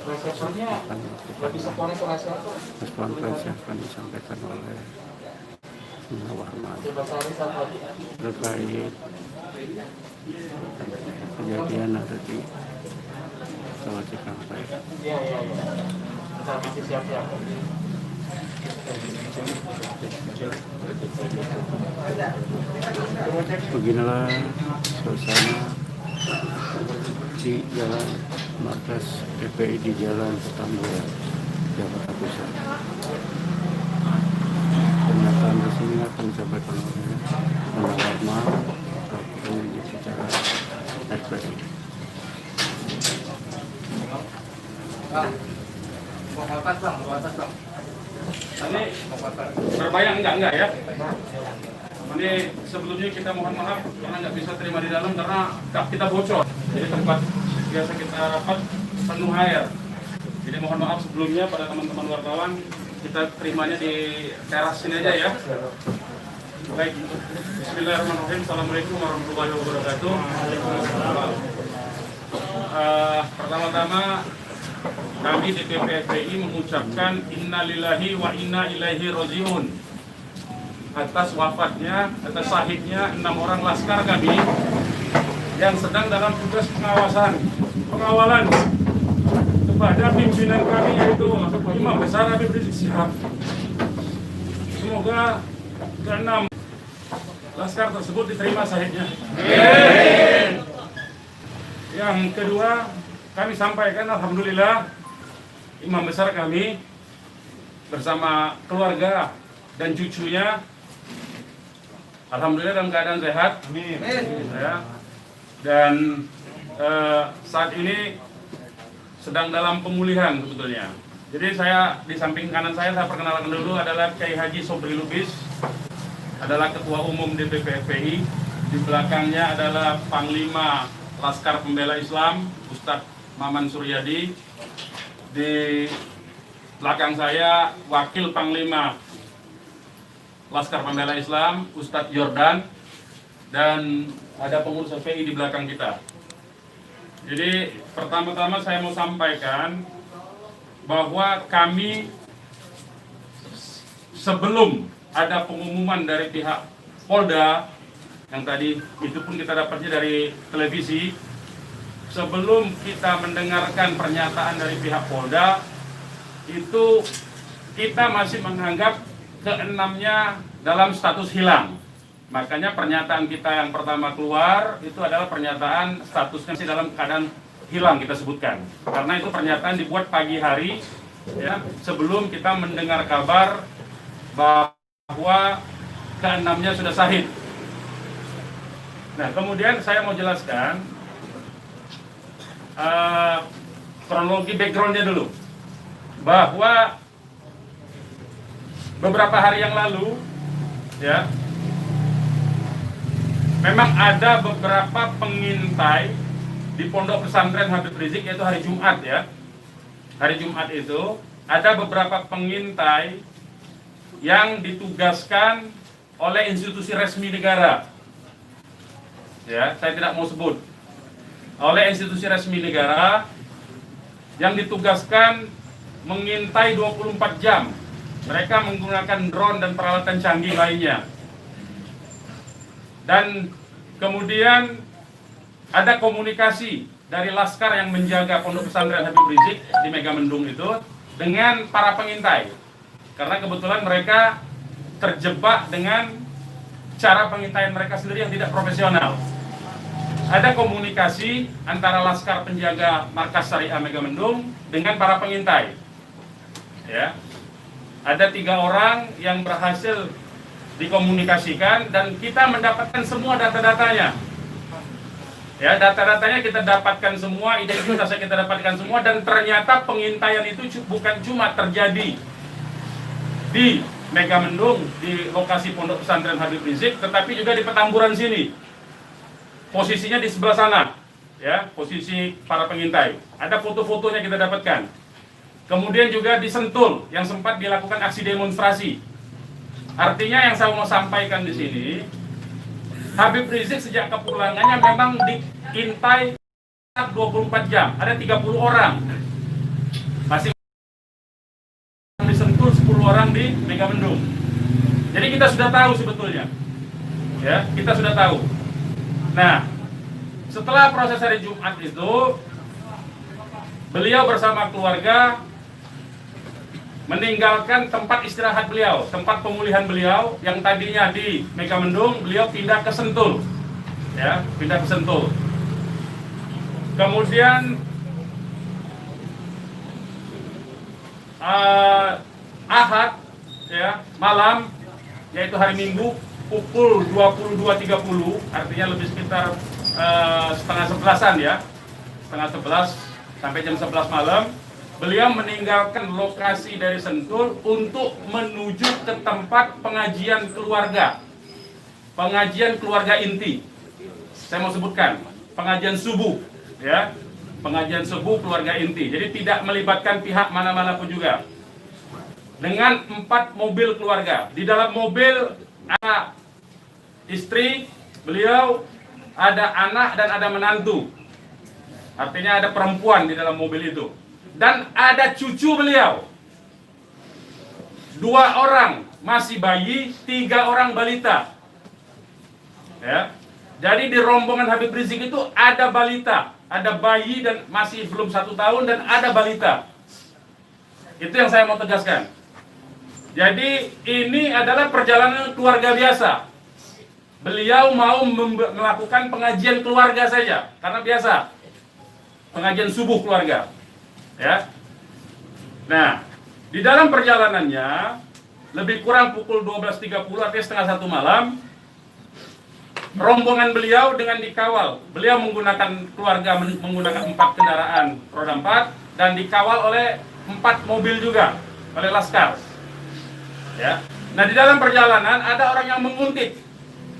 Resepsinya lebih sekolah rahasia apa? Konferensi akan disampaikan oleh Warman terkait kejadian ada di Tol Cikampek. Iya. Kita masih siap-siap. Beginilah suasana di Jalan Markas FPI di Jalan Petamburan, Jakarta Pusat. Pernyataan resmi akan disampaikan oleh Warman terkait secara FPI. Ini berbayang enggak ya? Ini sebelumnya kita mohon maaf karena nggak bisa terima di dalam karena kita bocor. Jadi tempat biasa kita rapat penuh air. Jadi mohon maaf sebelumnya pada teman-teman wartawan, kita terimanya di teras sini aja ya. Baik, Bismillahirrahmanirrahim. Assalamualaikum warahmatullahi wabarakatuh. Pertama-tama kami DPP FPI mengucapkan innalillahi wa inna ilaihi rajiun atas wafatnya, atas syahidnya 6 orang laskar kami yang sedang dalam tugas pengawalan kepada pimpinan kami yaitu Imam Besar Habib Rizik Syihab. Semoga ke-6 laskar tersebut diterima syahidnya. Yang kedua, kami sampaikan alhamdulillah Imam Besar kami bersama keluarga dan cucunya alhamdulillah dalam keadaan sehat. Amin. Ya. Dan saat ini sedang dalam pemulihan sebetulnya. Jadi saya di samping kanan saya perkenalkan dulu adalah Kiai Haji Sobri Lubis, adalah Ketua Umum DPP FPI. Di belakangnya adalah Panglima Laskar Pembela Islam Ustadz Maman Suryadi. Di belakang saya Wakil Panglima Laskar Pembela Islam Ustadz Jordan, dan ada pengurus FPI di belakang kita. Jadi pertama-tama saya mau sampaikan bahwa kami sebelum ada pengumuman dari pihak Polda, yang tadi itu pun kita dapatnya dari televisi, sebelum kita mendengarkan pernyataan dari pihak Polda, itu kita masih menganggap keenamnya dalam status hilang. Makanya pernyataan kita yang pertama keluar itu adalah pernyataan statusnya masih dalam keadaan hilang kita sebutkan. Karena itu pernyataan dibuat pagi hari ya, sebelum kita mendengar kabar bahwa keenamnya sudah syahid. Nah, kemudian saya mau jelaskan kronologi backgroundnya dulu, bahwa beberapa hari yang lalu ya, memang ada beberapa pengintai di Pondok Pesantren Habib Rizik, yaitu hari Jumat ya. Hari Jumat itu ada beberapa pengintai yang ditugaskan oleh institusi resmi negara. Ya, saya tidak mau sebut. Oleh institusi resmi negara yang ditugaskan mengintai 24 jam. Mereka menggunakan drone dan peralatan canggih lainnya. Dan kemudian ada komunikasi dari laskar yang menjaga Pondok Pesantren Habib Rizik di Megamendung itu dengan para pengintai. Karena kebetulan mereka terjebak dengan cara pengintaian mereka sendiri yang tidak profesional. Ada komunikasi antara laskar penjaga markas Syariah Megamendung dengan para pengintai. Ya. Ada 3 orang yang berhasil dikomunikasikan dan kita mendapatkan semua data-datanya. Ya, data-datanya kita dapatkan semua, identitasnya kita dapatkan semua, dan ternyata pengintaian itu bukan cuma terjadi di Megamendung, di lokasi Pondok Pesantren Habib Rizik, tetapi juga di Petamburan sini. Posisinya di sebelah sana, ya, posisi para pengintai. Ada foto-fotonya kita dapatkan. Kemudian juga di Sentul yang sempat dilakukan aksi demonstrasi. Artinya yang saya mau sampaikan di sini, Habib Rizik sejak kepulangannya memang diintai 24 jam, ada 30 orang. Masih di Sentul, 10 orang di Megamendung. Jadi kita sudah tahu sebetulnya. Ya, kita sudah tahu. Nah, setelah proses hari Jumat itu, beliau bersama keluarga meninggalkan tempat istirahat beliau, tempat pemulihan beliau yang tadinya di Megamendung, beliau pindah ke Sentul. Ya, pindah ke Sentul. Kemudian Ahad ya, malam, yaitu hari Minggu pukul 22.30, artinya lebih sekitar setengah 11-an ya, setengah 11 sampai jam 11 malam, beliau meninggalkan lokasi dari Sentul untuk menuju ke tempat pengajian keluarga inti. Saya mau sebutkan, pengajian subuh, ya, pengajian subuh keluarga inti. Jadi tidak melibatkan pihak mana-mana pun juga. Dengan 4 mobil keluarga. Di dalam mobil ada istri beliau, ada anak dan ada menantu. Artinya ada perempuan di dalam mobil itu. Dan ada cucu beliau. 2 orang masih bayi, 3 orang balita. Ya. Jadi di rombongan Habib Rizik itu ada balita, ada bayi dan masih belum 1 tahun dan ada balita. Itu yang saya mau tegaskan. Jadi ini adalah perjalanan keluarga biasa. Beliau mau melakukan pengajian keluarga saja, karena biasa pengajian subuh keluarga. Ya. Nah, di dalam perjalanannya lebih kurang pukul 12.30 artinya setengah 1 malam, rombongan beliau dengan dikawal. Beliau menggunakan keluarga menggunakan 4 kendaraan roda 4 dan dikawal oleh 4 mobil juga oleh laskar. Ya. Nah, di dalam perjalanan ada orang yang menguntit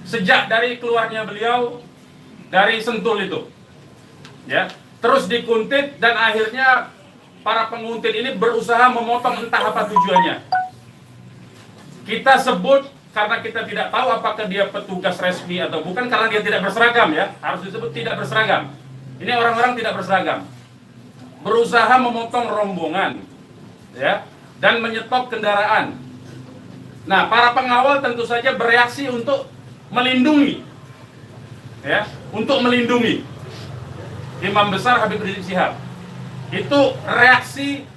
sejak dari keluarnya beliau dari Sentul itu. Ya. Terus dikuntit dan akhirnya para penguntit ini berusaha memotong, entah apa tujuannya. Kita sebut karena kita tidak tahu apakah dia petugas resmi atau bukan, karena dia tidak berseragam ya. Harus disebut tidak berseragam. Ini orang-orang tidak berseragam. Berusaha memotong rombongan ya, dan menyetop kendaraan. Nah, para pengawal tentu saja bereaksi untuk melindungi. Ya, untuk melindungi Imam Besar Habib Rizik Syihab. Itu reaksi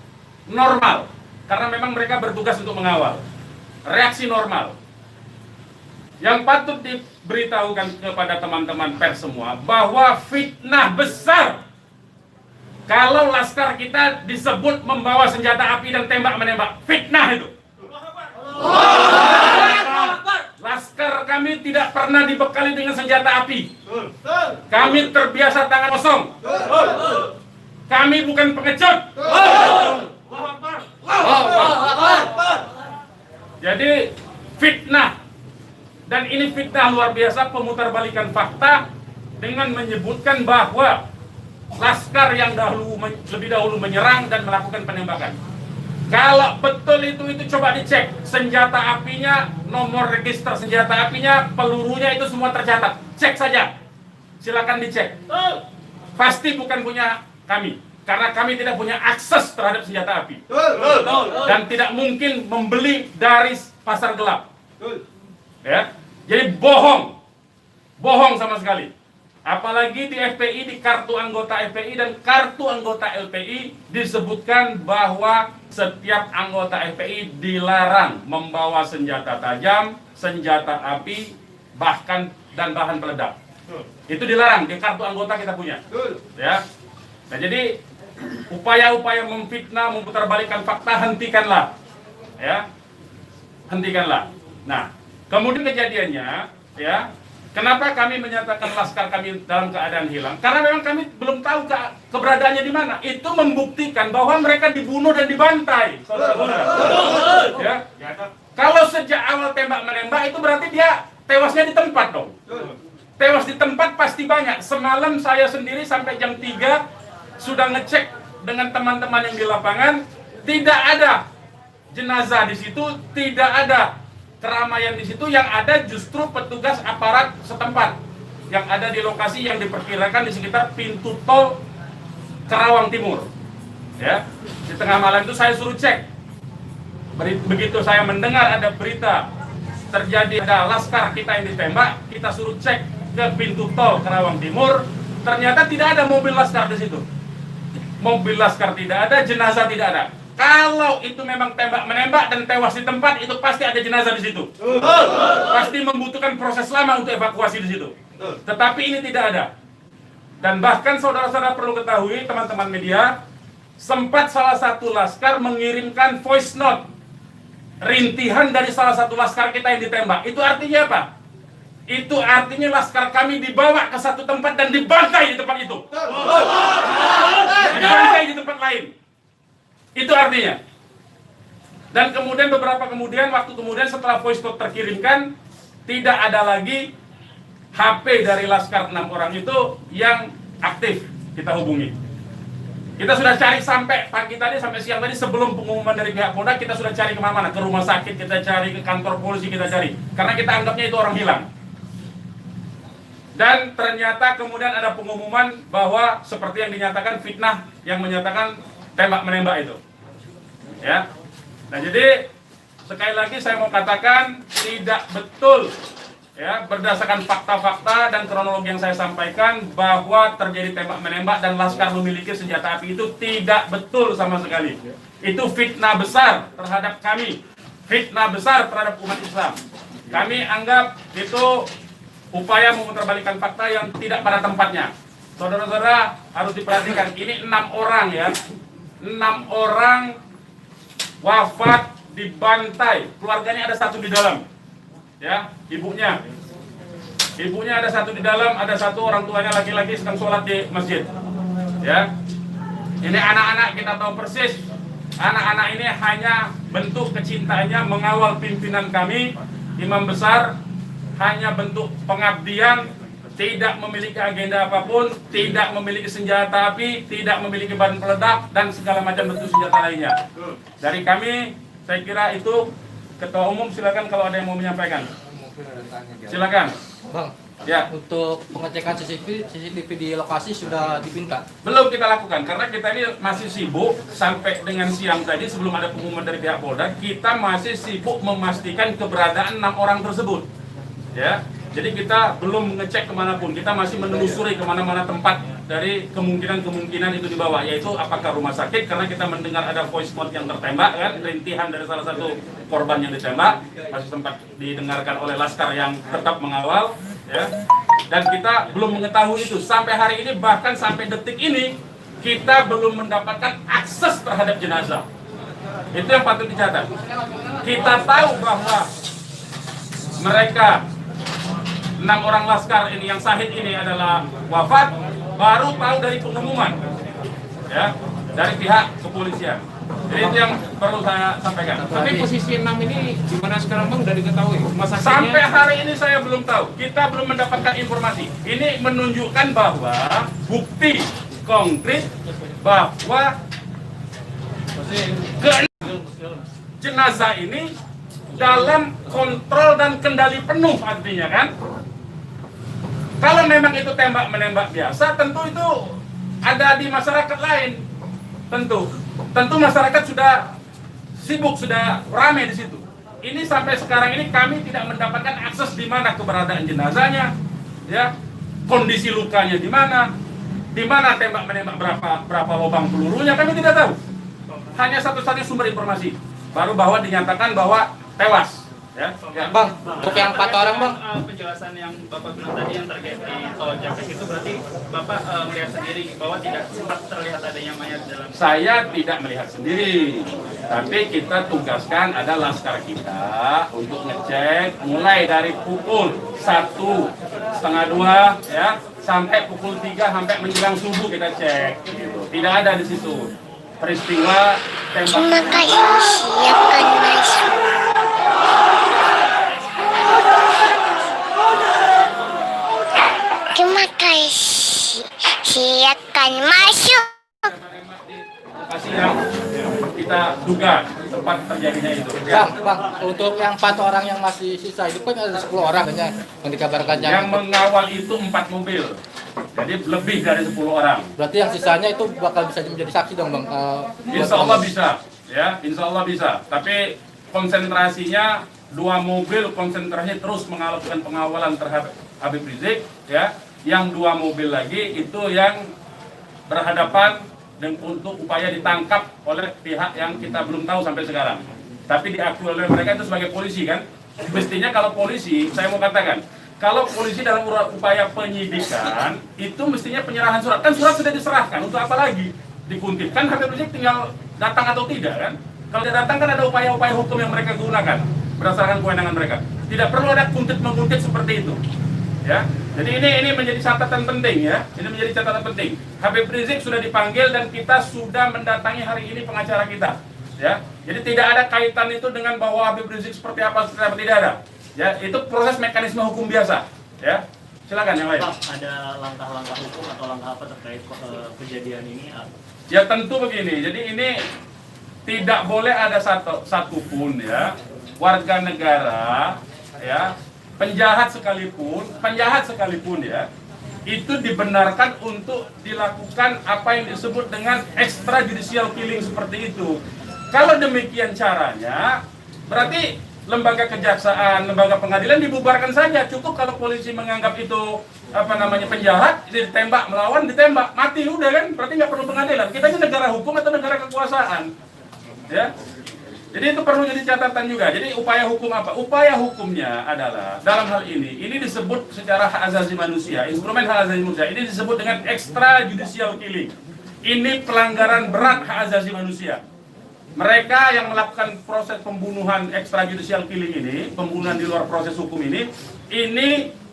normal, karena memang mereka bertugas untuk mengawal. Reaksi normal. Yang patut diberitahukan kepada teman-teman pers semua, bahwa fitnah besar kalau laskar kita disebut membawa senjata api dan tembak-menembak. Fitnah itu. Laskar kami tidak pernah dibekali dengan senjata api. Kami terbiasa tangan kosong. Kami bukan pengecut. Jadi fitnah, dan ini fitnah luar biasa, pemutarbalikan fakta dengan menyebutkan bahwa laskar yang lebih dahulu menyerang dan melakukan penembakan. Kalau betul itu coba dicek senjata apinya, nomor register senjata apinya, pelurunya itu semua tercatat. Cek saja, silakan dicek. Pasti bukan punya kami, karena kami tidak punya akses terhadap senjata api dan tidak mungkin membeli dari pasar gelap. Ya, jadi bohong sama sekali. Apalagi di FPI, di kartu anggota FPI dan kartu anggota LPI disebutkan bahwa setiap anggota FPI dilarang membawa senjata tajam, senjata api, bahkan dan bahan peledak. Itu dilarang di kartu anggota kita punya. Ya. Nah, jadi upaya-upaya memfitnah, memutarbalikkan fakta hentikanlah. Ya. Hentikanlah. Nah, kemudian kejadiannya, ya, kenapa kami menyatakan laskar kami dalam keadaan hilang? Karena memang kami belum tahu keberadaannya di mana. Itu membuktikan bahwa mereka dibunuh dan dibantai, saudara-saudara. Ya. Kalau sejak awal tembak menembak itu berarti dia tewasnya di tempat dong. Tewas di tempat pasti banyak. Semalam saya sendiri sampai jam 3 sudah ngecek dengan teman-teman yang di lapangan, tidak ada jenazah di situ, tidak ada keramaian di situ. Yang ada justru petugas aparat setempat yang ada di lokasi yang diperkirakan di sekitar pintu tol Karawang Timur. Ya, di tengah malam itu saya suruh cek. Begitu saya mendengar ada berita terjadi ada laskar kita yang ditembak, kita suruh cek ke pintu tol Karawang Timur. Ternyata tidak ada mobil laskar di situ. Mobil laskar tidak ada, jenazah tidak ada. Kalau itu memang tembak menembak dan tewas di tempat, itu pasti ada jenazah di situ. Pasti membutuhkan proses lama untuk evakuasi di situ. Tetapi ini tidak ada. Dan bahkan saudara-saudara perlu ketahui, teman-teman media, sempat salah satu laskar mengirimkan voice note rintihan dari salah satu laskar kita yang ditembak. Itu artinya apa? Itu artinya laskar kami dibawa ke satu tempat dan dibantai di tempat itu. Dibantai di tempat lain. Itu artinya. Dan kemudian waktu kemudian setelah voice note terkirimkan, tidak ada lagi HP dari laskar 6 orang itu yang aktif kita hubungi. Kita sudah cari sampai pagi tadi, sampai siang tadi sebelum pengumuman dari pihak Polda, kita sudah cari kemana-mana, ke rumah sakit kita cari, ke kantor polisi kita cari, karena kita anggapnya itu orang hilang. Dan ternyata kemudian ada pengumuman bahwa seperti yang dinyatakan fitnah, yang menyatakan tembak menembak itu. Ya. Nah jadi sekali lagi saya mau katakan tidak betul. Ya, berdasarkan fakta-fakta dan kronologi yang saya sampaikan bahwa terjadi tembak menembak dan laskar memiliki senjata api itu tidak betul sama sekali. Itu fitnah besar terhadap kami, fitnah besar terhadap umat Islam. Kami anggap itu upaya memutarbalikkan fakta yang tidak pada tempatnya. Saudara-saudara harus diperhatikan, ini 6 orang ya, 6 orang wafat dibantai, keluarganya ada 1 di dalam. Ya, ibunya ada 1 di dalam, ada 1 orang tuanya laki-laki sedang sholat di masjid. Ya, ini anak-anak kita tahu persis. Anak-anak ini hanya bentuk kecintaannya mengawal pimpinan kami, imam besar, hanya bentuk pengabdian, tidak memiliki agenda apapun, tidak memiliki senjata api, tidak memiliki bahan peledak dan segala macam bentuk senjata lainnya. Dari kami, saya kira itu. Ketua Umum silakan kalau ada yang mau menyampaikan. Silakan. Bang, ya. Untuk pengecekan CCTV di lokasi sudah dipinta? Belum kita lakukan karena kita ini masih sibuk sampai dengan siang tadi sebelum ada pengumuman dari pihak Polda, kita masih sibuk memastikan keberadaan 6 orang tersebut. Ya. Jadi kita belum mengecek kemanapun, kita masih menelusuri kemana-mana tempat dari kemungkinan-kemungkinan itu dibawa, yaitu apakah rumah sakit, karena kita mendengar ada voice note yang tertembak, kan, rintihan dari salah satu korban yang ditembak, masih sempat didengarkan oleh laskar yang tetap mengawal, ya. Dan kita belum mengetahui itu, sampai hari ini, bahkan sampai detik ini, kita belum mendapatkan akses terhadap jenazah. Itu yang patut dicatat. Kita tahu bahwa mereka 6 orang laskar ini yang syahid ini adalah wafat, baru tahu dari pengumuman, ya, dari pihak kepolisian. Jadi itu yang perlu saya sampaikan. Tapi posisi 6 ini di mana sekarang Bang, udah diketahui? Sampai hari ini saya belum tahu. Kita belum mendapatkan informasi. Ini menunjukkan bahwa bukti konkret bahwa jenazah ini dalam kontrol dan kendali penuh, artinya kan. Kalau memang itu tembak menembak biasa, tentu itu ada di masyarakat lain. Tentu masyarakat sudah sibuk, sudah ramai di situ. Ini sampai sekarang ini kami tidak mendapatkan akses di mana keberadaan jenazahnya, ya, kondisi lukanya di mana tembak menembak, berapa lubang pelurunya, kami tidak tahu. Hanya satu-satunya sumber informasi, baru bahwa dinyatakan bahwa tewas. Ya. Bang, untuk yang 4 orang Bang, penjelasan yang Bapak bilang tadi yang terkait di tol Japek itu berarti Bapak melihat sendiri bahwa tidak sempat terlihat adanya mayat dalam. Saya tidak melihat sendiri, tapi kita tugaskan ada laskar kita untuk ngecek mulai dari pukul 1:30 ya sampai pukul 3 sampai menjelang subuh kita cek. Gitu. Tidak ada di situ peristiwa tembak. Siapkan masuk. Terima kasih. Siapkan masuk. Lokasi yang kita duga tempat terjadinya itu. Bang, untuk yang 4 orang yang masih sisa itu kan ada 10 orang kan yang dikabarkan Yang mengawal itu 4 mobil. Jadi lebih dari 10 orang. Berarti yang sisanya itu bakal bisa menjadi saksi dong Bang? Insya Allah bisa, ya, insya Allah bisa. Tapi konsentrasinya 2 mobil konsentrasi terus melakukan pengawalan terhadap Habib Rizik, ya. Yang 2 mobil lagi itu yang berhadapan dan untuk upaya ditangkap oleh pihak yang kita belum tahu sampai sekarang. Tapi diakui oleh mereka itu sebagai polisi kan. Mestinya kalau polisi, saya mau katakan, kalau polisi dalam upaya penyidikan itu mestinya penyerahan surat. Kan surat sudah diserahkan, untuk apa lagi dikuntit? Kan Habib Rizik tinggal datang atau tidak kan? Kalau dia datang kan ada upaya-upaya hukum yang mereka gunakan berdasarkan kewenangan mereka. Tidak perlu ada kuntit-mengkuntit seperti itu. Ya, jadi ini menjadi catatan penting ya. Ini menjadi catatan penting. Habib Rizik sudah dipanggil dan kita sudah mendatangi hari ini pengacara kita. Ya, jadi tidak ada kaitan itu dengan bahwa Habib Rizik seperti apa tidak ada. Ya, itu proses mekanisme hukum biasa. Ya, silakan yang lain. Pak, ada langkah-langkah hukum atau langkah apa terkait kejadian ini? Ya tentu begini. Jadi ini tidak boleh ada satupun ya warga negara ya. Penjahat sekalipun ya, itu dibenarkan untuk dilakukan apa yang disebut dengan extrajudicial killing seperti itu. Kalau demikian caranya, berarti lembaga kejaksaan, lembaga pengadilan dibubarkan saja. Cukup kalau polisi menganggap itu penjahat, ditembak, melawan, ditembak, mati udah kan? Berarti nggak perlu pengadilan. Kita ini negara hukum atau negara kekuasaan, ya. Jadi itu perlu jadi catatan juga. Jadi upaya hukum apa? Upaya hukumnya adalah dalam hal ini disebut secara hak asasi manusia, instrumen hak asasi manusia. Ini disebut dengan extrajudicial killing. Ini pelanggaran berat hak asasi manusia. Mereka yang melakukan proses pembunuhan extrajudicial killing ini, pembunuhan di luar proses hukum ini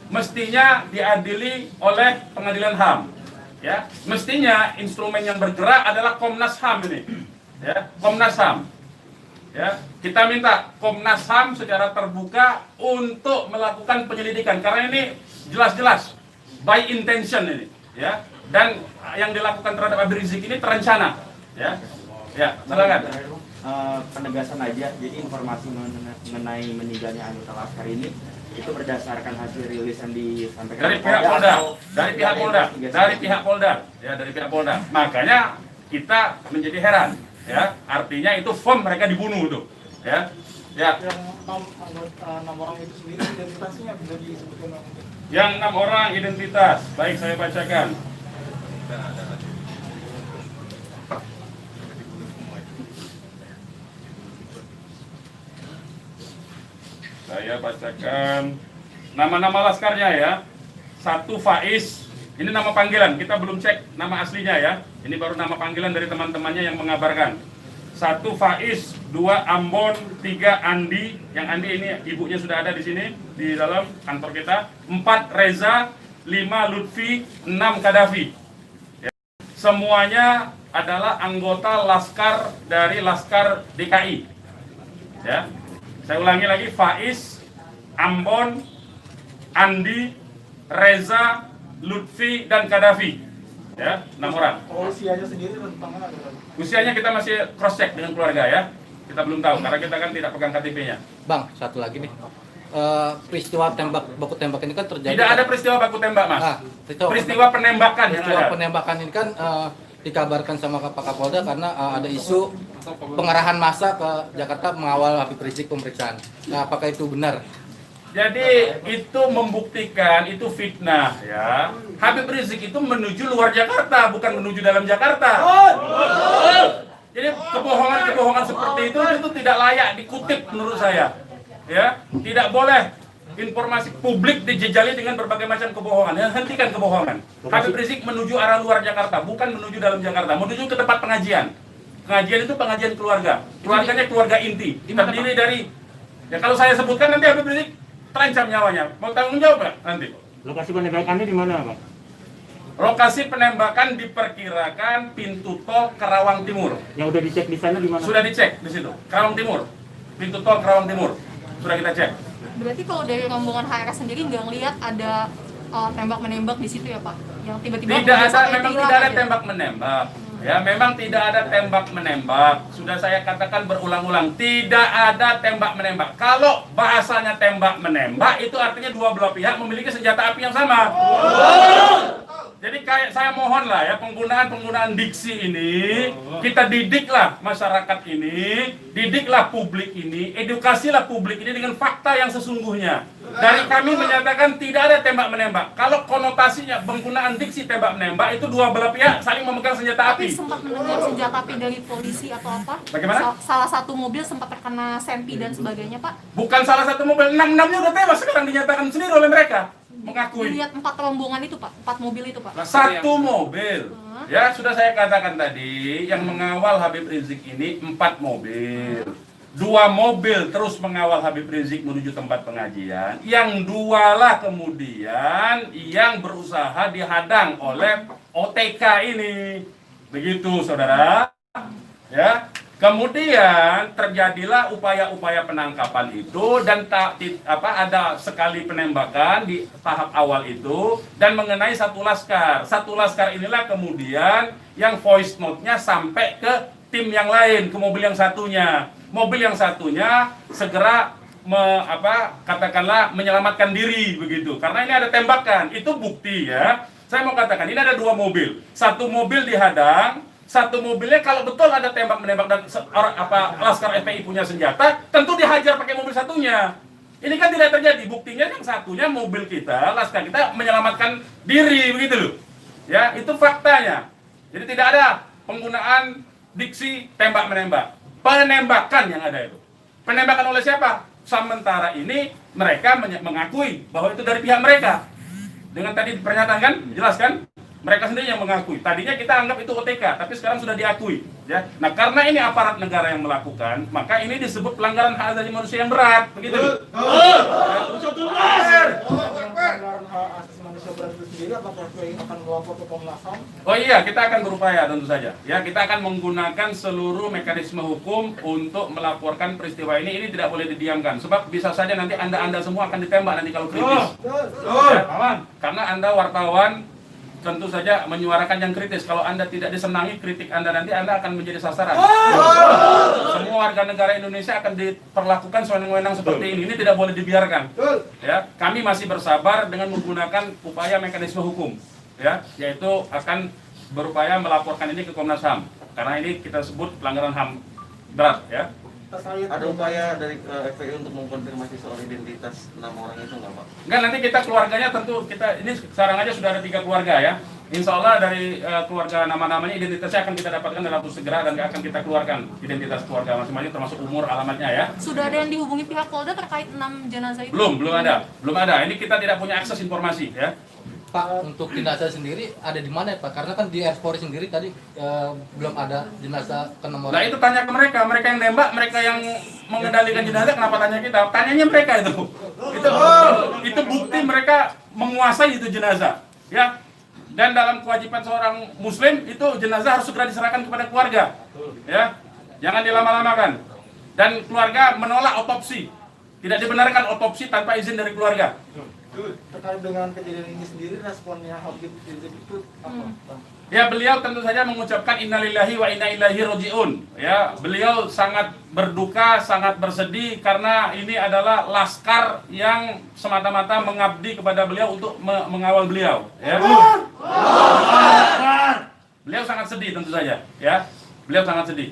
mestinya diadili oleh pengadilan HAM. Ya, mestinya instrumen yang bergerak adalah Komnas HAM ini. Ya, Komnas HAM. Ya, kita minta Komnas HAM secara terbuka untuk melakukan penyelidikan karena ini jelas-jelas by intention ini, ya. Dan yang dilakukan terhadap Habib Rizik ini terencana, ya. Ya, silakan. Penegasan aja, jadi informasi mengenai meninggalnya anggota Laskar ini itu berdasarkan hasil rilis yang disampaikan dari pihak Polda, dari pihak Polda. Makanya kita menjadi heran. Ya, artinya itu firm mereka dibunuh tuh, ya. Ya. Yang 6 orang itu sendiri identitasnya bisa disebutkan? Yang 6 orang identitas, baik saya bacakan. Saya bacakan nama-nama laskarnya ya. 1 Faiz. Ini nama panggilan, kita belum cek nama aslinya ya. Ini baru nama panggilan dari teman-temannya yang mengabarkan. 1 Faiz, 2 Ambon, 3 Andi. Yang Andi ini ibunya sudah ada di sini, di dalam kantor kita. 4 Reza, 5 Lutfi, 6 Kadafi. Ya. Semuanya adalah anggota Laskar dari Laskar DKI. Ya. Saya ulangi lagi, Faiz, Ambon, Andi, Reza, Lutfi dan Kadafi, ya, 6 orang. Usianya sendiri rentangan ada? Usianya kita masih cross check dengan keluarga ya, kita belum tahu karena kita kan tidak pegang KTP-nya. Bang, satu lagi nih, peristiwa baku tembak ini kan terjadi. Tidak ada peristiwa baku tembak mas. Peristiwa penembakan yang ada. Peristiwa penembakan ini kan dikabarkan sama Pak Kapolda karena ada isu pengarahan massa ke Jakarta mengawal Habib Rizik pemeriksaan. Nah, apakah itu benar? Jadi itu membuktikan itu fitnah ya. Habib Rizik itu menuju luar Jakarta, bukan menuju dalam Jakarta. Jadi kebohongan-kebohongan seperti itu tidak layak dikutip menurut saya. Ya, tidak boleh informasi publik dijejali dengan berbagai macam kebohongan. Hentikan kebohongan. Habib Rizik menuju arah luar Jakarta, bukan menuju dalam Jakarta. Menuju ke tempat pengajian. Pengajian itu pengajian keluarga. Keluarganya keluarga inti. Terdiri dari, ya kalau saya sebutkan nanti Habib Rizik terancam nyawanya. Mau tanggung jawab nggak nanti? Lokasi penembakannya di mana, Pak? Lokasi penembakan diperkirakan pintu tol Karawang Timur. Yang udah dicek di sana di mana? Sudah dicek di situ. Karawang Timur. Pintu tol Karawang Timur. Sudah kita cek. Berarti kalau dari rombongan HRS sendiri nggak ngelihat ada tembak menembak di situ ya Pak? Yang tiba-tiba tidak ada, memang tidak ada tembak menembak. Ya, memang tidak ada tembak menembak. Sudah saya katakan berulang-ulang, tidak ada tembak menembak. Kalau bahasanya tembak menembak, itu artinya dua belah pihak memiliki senjata api yang sama. Jadi kayak saya mohon lah ya, penggunaan diksi ini kita didiklah masyarakat ini, didiklah publik ini, edukasilah publik ini dengan fakta yang sesungguhnya. Dari kami menyatakan tidak ada tembak menembak. Kalau konotasinya penggunaan diksi tembak menembak itu dua belah pihak saling memegang senjata Tapi api. sempat mendengar senjata api dari polisi atau apa? Bagaimana? Salah satu mobil sempat terkena sempi dan sebagainya, Pak. Bukan salah satu mobil, 6-6-nya udah tewas sekarang dinyatakan sendiri oleh mereka. Mengakui. Dilihat 4 rombongan itu, Pak. 4 mobil itu, Pak. Satu mobil. Ya, sudah saya katakan tadi, yang mengawal Habib Rizik ini 4 mobil. 2 mobil terus mengawal Habib Rizik menuju tempat pengajian. Yang 2 lah kemudian yang berusaha dihadang oleh OTK ini. Begitu, saudara. Ya. Kemudian terjadilah upaya-upaya penangkapan itu dan ada sekali penembakan di tahap awal itu dan mengenai satu laskar. Satu laskar inilah kemudian yang voice note-nya sampai ke tim yang lain, ke mobil yang satunya. Mobil yang satunya segera katakanlah menyelamatkan diri begitu. Karena ini ada tembakan, itu bukti ya. Saya mau katakan ini ada 2 mobil. Satu mobil dihadang, satu mobilnya kalau betul ada tembak menembak dan laskar FPI punya senjata, tentu dihajar pakai mobil satunya. Ini kan tidak terjadi. Buktinya yang satunya mobil kita, laskar kita menyelamatkan diri begitu loh. Ya, itu faktanya. Jadi tidak ada penggunaan diksi tembak menembak. Penembakan yang ada itu. Penembakan oleh siapa? Sementara ini mereka mengakui bahwa itu dari pihak mereka. Dengan tadi pernyataan kan, jelas kan? Mereka sendiri yang mengakui. Tadinya kita anggap itu OTK, tapi sekarang sudah diakui. Ya. Nah, karena ini aparat negara yang melakukan, maka ini disebut pelanggaran hak asasi manusia yang berat. Begitu. Pelanggaran hak asasi manusia berat itu sendiri, apakah FPI akan melapor ke Komnas HAM? Oh iya, kita akan berupaya tentu saja. Ya, kita akan menggunakan seluruh mekanisme hukum untuk melaporkan peristiwa ini. Ini tidak boleh didiamkan. Sebab bisa saja nanti Anda semua akan ditembak nanti kalau kritis. Ya, karena Anda wartawan tentu saja menyuarakan yang kritis. Kalau Anda tidak disenangi kritik Anda nanti Anda akan menjadi sasaran. Semua warga negara Indonesia akan diperlakukan sewenang-wenang seperti ini. Ini tidak boleh dibiarkan. Ya, kami masih bersabar dengan menggunakan upaya mekanisme hukum. Ya, yaitu akan berupaya melaporkan ini ke Komnas HAM. Karena ini kita sebut pelanggaran HAM berat, ya. Ada upaya dari FPI untuk mengkonfirmasi soal identitas 6 orang itu nggak Pak? Enggak, nanti kita keluarganya tentu ini sekarang aja sudah ada 3 keluarga ya. Insya Allah dari keluarga nama-namanya identitasnya akan kita dapatkan dalam waktu segera dan akan kita keluarkan identitas keluarga masing-masing termasuk umur, alamatnya ya. Sudah ada yang dihubungi pihak Polda terkait 6 jenazah itu? Belum ada. Ini kita tidak punya akses informasi ya. Pak, untuk jenazah sendiri ada di mana ya, Pak? Karena kan di Polri sendiri tadi belum ada jenazah ke-6 orang. Nah itu tanya ke mereka yang nembak, mereka yang mengendalikan jenazah, kenapa tanya kita? Tanyanya mereka itu. Itu bukti mereka menguasai itu jenazah, ya. Dan dalam kewajiban seorang muslim itu jenazah harus segera diserahkan kepada keluarga, ya. Jangan dilama-lamakan. Dan keluarga menolak otopsi. Tidak dibenarkan otopsi tanpa izin dari keluarga. Terkait dengan kejadian ini sendiri, responnya Habib Rizik itu apa? Ya, beliau tentu saja mengucapkan innalillahi wa inna ilaihi rajiun. Ya, beliau sangat berduka, sangat bersedih karena ini adalah laskar yang semata-mata mengabdi kepada beliau untuk mengawal beliau. Ya. Beliau sangat sedih tentu saja. Ya, beliau sangat sedih.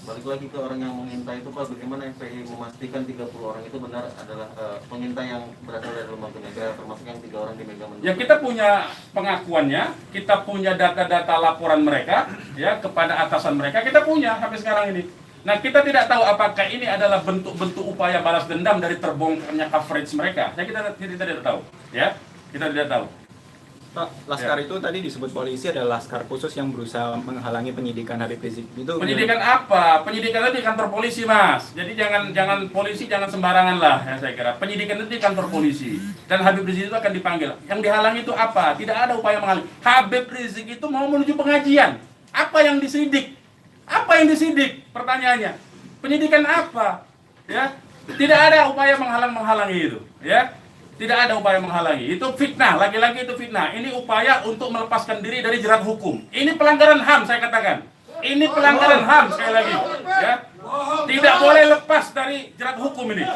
Balik lagi ke orang yang mengintai itu Pak, bagaimana FPI memastikan 30 orang itu benar adalah pengintai yang berasal dari lembaga negara, termasuk yang 3 orang di Mega Mendung? Ya, kita punya pengakuannya, kita punya data-data laporan mereka ya kepada atasan mereka, kita punya sampai sekarang ini. Nah, kita tidak tahu apakah ini adalah bentuk-bentuk upaya balas dendam dari terbongkarnya coverage mereka. Ya, kita tidak tahu, ya. Kita tidak tahu. Pak, laskar itu tadi disebut polisi adalah laskar khusus yang berusaha menghalangi penyidikan Habib Rizik. Itu penyidikan apa? Penyidikan itu di kantor polisi, Mas. Jadi jangan polisi jangan sembarangan lah, ya saya kira. Penyidikan itu di kantor polisi dan Habib Rizik itu akan dipanggil. Yang dihalangi itu apa? Tidak ada upaya menghalangi. Habib Rizik itu mau menuju pengajian. Apa yang disidik? Apa yang disidik? Pertanyaannya. Penyidikan apa? Ya. Tidak ada upaya menghalangi itu, ya. Tidak ada upaya menghalangi. Itu fitnah, lagi-lagi itu fitnah. Ini upaya untuk melepaskan diri dari jerat hukum. Ini pelanggaran HAM, saya katakan. Ini pelanggaran HAM, sekali lagi. Ya. Tidak boleh lepas dari jerat hukum ini.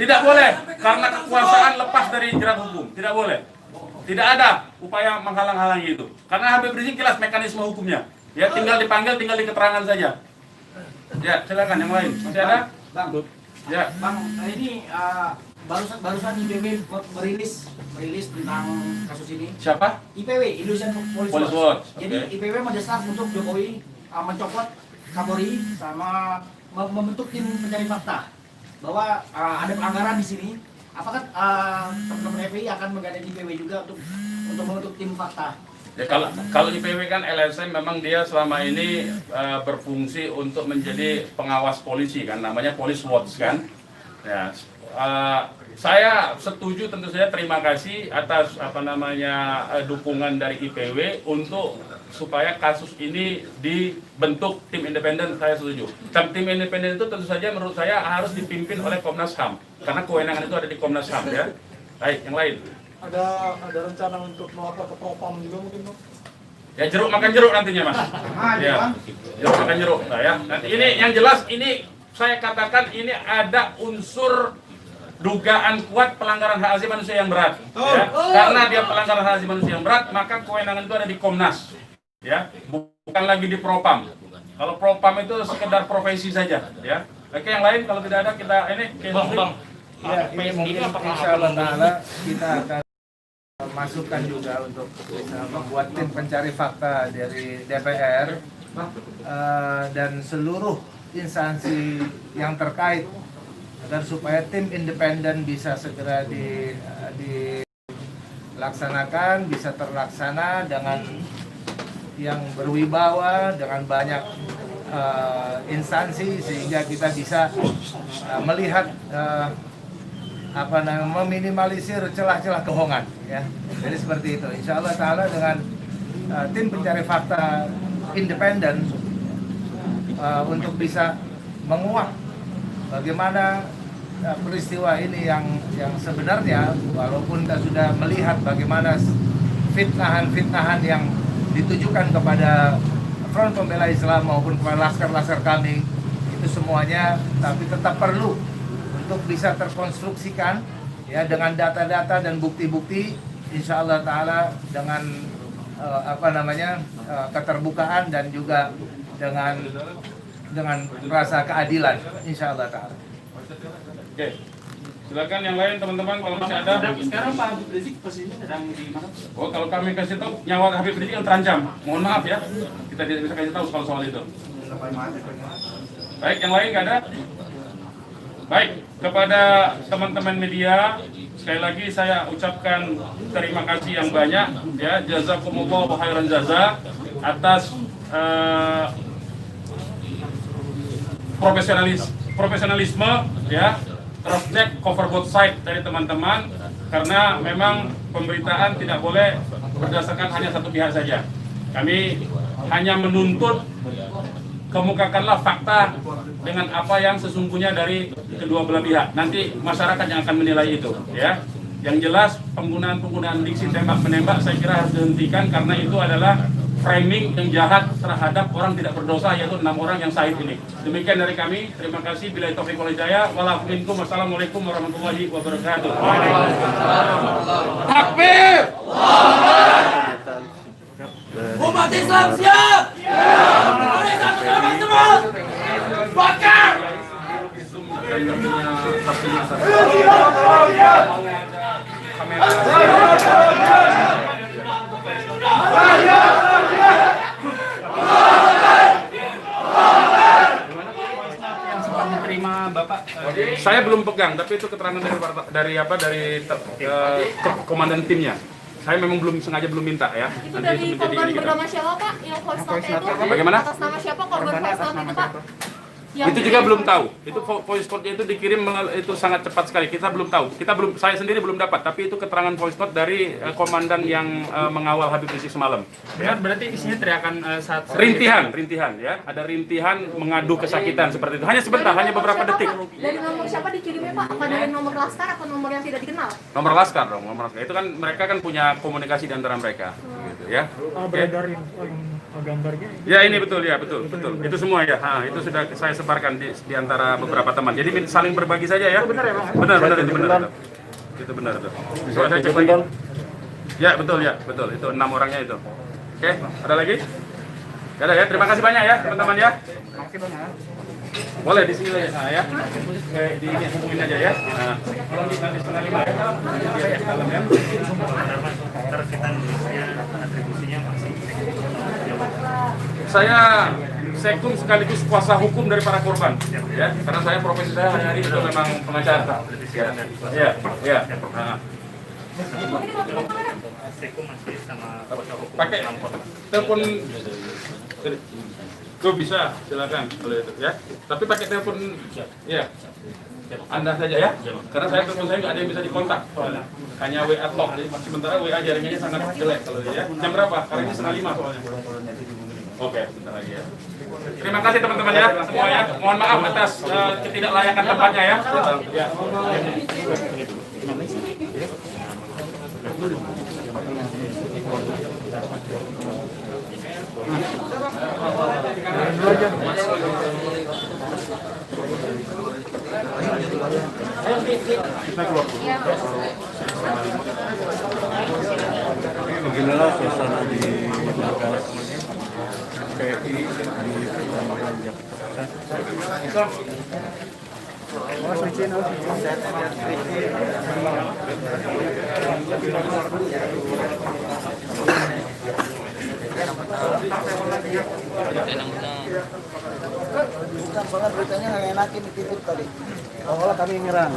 Tidak boleh, karena kekuasaan lepas dari jerat hukum. Tidak boleh. Tidak ada upaya menghalang-halangi itu. Karena Habib Rizik jelas mekanisme hukumnya. Ya, tinggal dipanggil, tinggal di keterangan saja. Ya, silakan yang lain. Masih ada? Bang, Ya. Bang, ini barusan IPW merilis tentang kasus ini. Siapa? IPW, Indonesian Police Police Watch. Watch, Jadi oke. IPW mendesak untuk Jokowi mencopot Kapolri sama membentuk tim pencari fakta bahwa ada pelanggaran di sini. Apakah teman-teman FPI akan menggandeng IPW juga untuk membentuk tim fakta? Ya, kalau IPW kan LSM memang dia selama ini berfungsi untuk menjadi pengawas polisi kan, namanya Police Watch kan. Ya, saya setuju, tentu saja terima kasih atas dukungan dari IPW untuk supaya kasus ini dibentuk tim independen. Saya setuju. Tim independen itu tentu saja menurut saya harus dipimpin oleh Komnas HAM karena kewenangan itu ada di Komnas HAM ya. Baik, yang lain. Ada rencana untuk melapor ke Propam juga mungkin, Bang? Ya, jeruk makan jeruk nantinya, Mas. Ya, jeruk makan jeruk. Nah, ya. Nanti ini yang jelas ini saya katakan ini ada unsur dugaan kuat pelanggaran hak asasi manusia yang berat. Ya. Karena dia pelanggaran hak asasi manusia yang berat, maka kewenangan itu ada di Komnas. Ya, bukan lagi di Propam. Kalau Propam itu sekedar profesi saja. Ya. Oke, yang lain kalau tidak ada kita ini. Bang. Ya, ini mungkin insya Allah kita akan masukkan juga untuk bisa membuat tim pencari fakta dari DPR dan seluruh instansi yang terkait agar supaya tim independen bisa segera dilaksanakan, bisa terlaksana dengan yang berwibawa, dengan banyak instansi sehingga kita bisa melihat meminimalisir celah-celah kebohongan ya. Jadi seperti itu. Insya Allah Ta'ala dengan tim pencari fakta independen untuk bisa menguak bagaimana peristiwa ini yang sebenarnya, walaupun kita sudah melihat bagaimana fitnahan-fitnahan yang ditujukan kepada Front Pembela Islam maupun kepada laskar-laskar kami, itu semuanya, tapi tetap perlu untuk bisa terkonstruksikan ya dengan data-data dan bukti-bukti, insya Allah Ta'ala dengan keterbukaan dan juga dengan rasa keadilan, insya Allah Ta'ala. Oke, silakan yang lain teman-teman kalau masih ada. Sekarang Pak Habib Rizik posisinya sedang di mana? Oh, kalau kami kasih tahu nyawa Habib Rizik yang terancam, mohon maaf ya, kita tidak bisa kasih tahu soal itu. Baik, yang lain nggak ada? Baik, kepada teman-teman media, sekali lagi saya ucapkan terima kasih yang banyak ya, jazakumullah khairan jaza atas profesionalisme ya, cross check cover both side dari teman-teman, karena memang pemberitaan tidak boleh berdasarkan hanya satu pihak saja. Kami hanya menuntut kemukakanlah fakta dengan apa yang sesungguhnya dari kedua belah pihak. Nanti masyarakat yang akan menilai itu, ya. Yang jelas penggunaan diksi tembak-menembak saya kira harus dihentikan karena itu adalah framing yang jahat terhadap orang tidak berdosa, yaitu 6 orang yang syahid ini. Demikian dari kami. Terima kasih. Billahi taufiq wal hidayah. Wassalamualaikum warahmatullahi wabarakatuh. Takbir! Umat Islam siap! Indonesia bersama semua! Bakar! Saya belum pegang, tapi itu keterangan dari komandan timnya. Saya memang belum minta ya. Itu dari korban bernama siapa Pak? Yang voice note itu? Bagaimana? Atas nama siapa korban voice note itu Pak? Itu juga belum tahu. Itu voice note itu dikirim itu sangat cepat sekali. Kita belum tahu. Saya sendiri belum dapat. Tapi itu keterangan voice note dari komandan yang mengawal Habib Rizik semalam. Ya, berarti isinya teriakan saat rintihan ya. Ada rintihan mengadu kesakitan seperti itu. Hanya sebentar, hanya beberapa detik. Dari nomor siapa dikirimnya Pak? Apa dari nomor laskar atau nomor yang tidak dikenal? Nomor laskar dong, nomor laskar. Itu kan mereka kan punya komunikasi di antara mereka. Gitu ya. Beredarin gambarnya. Ya ini betul ya, betul. Itu semua ya. Itu sudah saya sebarkan di antara beberapa teman. Jadi saling berbagi saja ya. Benar ya Bang? Benar itu benar. Itu benar tuh. Coba saya cek lagi. Ya betul ya, betul. Itu 6 orangnya itu. Oke, ada lagi? Gak ada ya. Terima kasih banyak ya teman-teman ya. Boleh di sini aja ya. Di hubungin aja ya. Nah, tolong di nanti 4:30 ya. Di dalam ya. Saya sekum sekaligus kuasa hukum dari para korban, ya, karena saya profesi saya hari-hari itu memang pengacara. Ya, ya. Nah. Pakai telepon, tuh bisa, silakan kalau itu ya. Tapi pakai telepon, ya. Anda saja ya, karena saya telepon saya nggak ada yang bisa dikontak, hanya WA talk. Jadi sementara WA jaringannya sangat jelek kalau dia. Ya. Jam berapa? Karena ini 4:30 soalnya. Oke, sebentar lagi ya. Terima kasih teman-teman ya semuanya. Mohon maaf atas ketidaklayakan tempatnya ya. Ya. Beginilah suasana di markas PI di Petamburan Jakarta. Soalnya beritanya nggak enakin dititip tadi. Awalnya kami nyerang.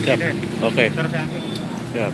Siap. Oke. Siap.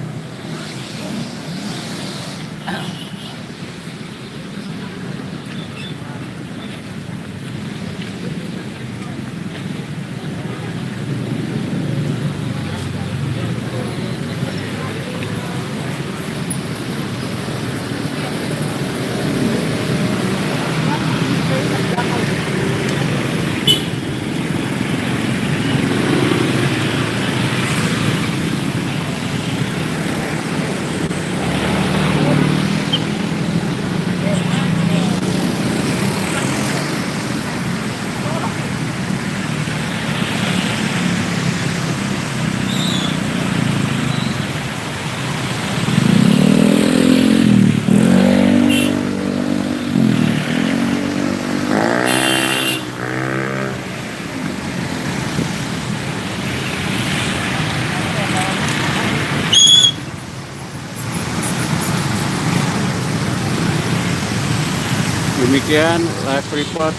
Demikian live report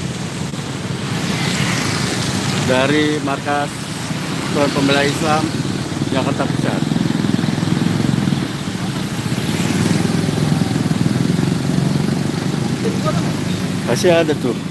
dari markas Front Pembela Islam Jakarta Pusat. Masih ada tuh.